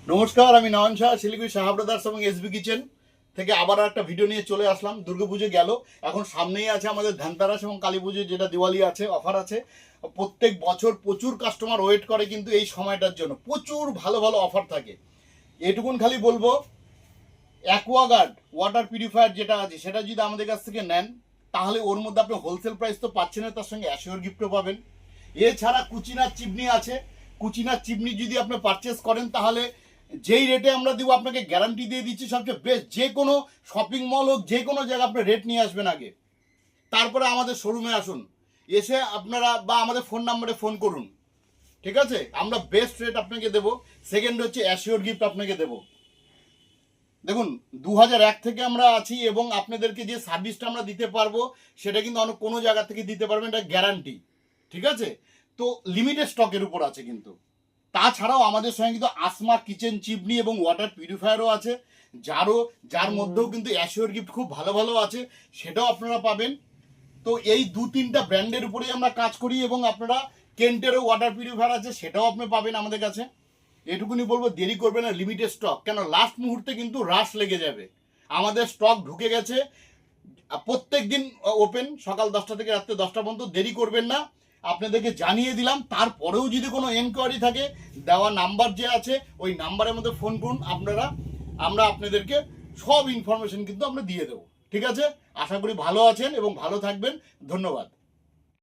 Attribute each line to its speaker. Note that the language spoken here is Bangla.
Speaker 1: নমস্কার, আমি নয়ন শাহ, শিলিগুড়ি শাহ ব্রাদার্স এবং এসবি কিচেন থেকে আবার একটা ভিডিও নিয়ে চলে আসলাম। দুর্গাপুজো গেল, এখন সামনেই আছে আমাদের ধনতেরাস এবং কালী পুজো, যেটা দিওয়ালি আছে, অফার আছে। প্রত্যেক বছর প্রচুর কাস্টমার ওয়েট করে কিন্তু এই সময়টার জন্য প্রচুর ভালো ভালো অফার থাকে। এটুকুন খালি বলবো, অ্যাকোয়াগার্ড ওয়াটার পিউরিফায়ার যেটা আছে সেটা যদি আমাদের কাছ থেকে নেন, তাহলে ওর মধ্যে আপনি হোলসেল প্রাইস তো পাচ্ছেন, তার সঙ্গে অ্যাসিওর গিফটও পাবেন। এছাড়া কুচিনার চিমনি আছে, কুচিনার চিমনি যদি আপনি পারচেস করেন, তাহলে যেই রেটে আমরা দিব আপনাকে গ্যারান্টি দিয়ে দিচ্ছি সবচেয়ে বেস্ট। যে কোনো শপিং মল হোক, যে কোনো জায়গায় আপনি রেট নিয়ে আসবেন আগে, তারপরে আমাদের শোরুমে আসুন, এসে আপনারা বা আমাদের ফোন নাম্বারে ফোন করুন, ঠিক আছে? আমরা বেস্ট রেট আপনাকে দেবো। সেকেন্ড হচ্ছে অ্যাসিওর গিফট আপনাকে দেবো। দেখুন, 2001 থেকে আমরা আছি এবং আপনাদেরকে যে সার্ভিসটা আমরা দিতে পারবো সেটা কিন্তু অন্য কোনো জায়গা থেকে দিতে পারবেন, এটা গ্যারান্টি, ঠিক আছে? তো লিমিটেড স্টকের উপর আছে কিন্তু। তাছাড়াও আমাদের সঙ্গে কিন্তু আসমা কিচেন চিমনি এবং ওয়াটার পিউরিফায়ারও আছে, যার মধ্যেও কিন্তু অ্যাসিওর গিফট খুব ভালো ভালো আছে, সেটাও আপনারা পাবেন। তো এই দু তিনটা ব্র্যান্ডের উপরেই আমরা কাজ করি এবং আপনারা কেন্টেরও ওয়াটার পিউরিফায়ার আছে, সেটাও আপনি পাবেন আমাদের কাছে। এটুকুনি বলবো, দেরি করবে না, লিমিটেড স্টক, কেন লাস্ট মুহূর্তে কিন্তু রাশ লেগে যাবে। আমাদের স্টক ঢুকে গেছে, প্রত্যেক দিন ওপেন, সকাল 10টা থেকে রাত্রে 10টা পর্যন্ত, দেরি করবেন না। আপনাদেরকে জানিয়ে দিলাম, তারপরেও যদি কোনো এনকোয়ারি থাকে, দেওয়া নাম্বার যে আছে ওই নাম্বারের মধ্যে ফোন করুন আপনারা, আমরা আপনাদেরকে সব ইনফরমেশন কিন্তু আমরা দিয়ে দেবো, ঠিক আছে? আশা করি ভালো আছেন এবং ভালো থাকবেন। ধন্যবাদ।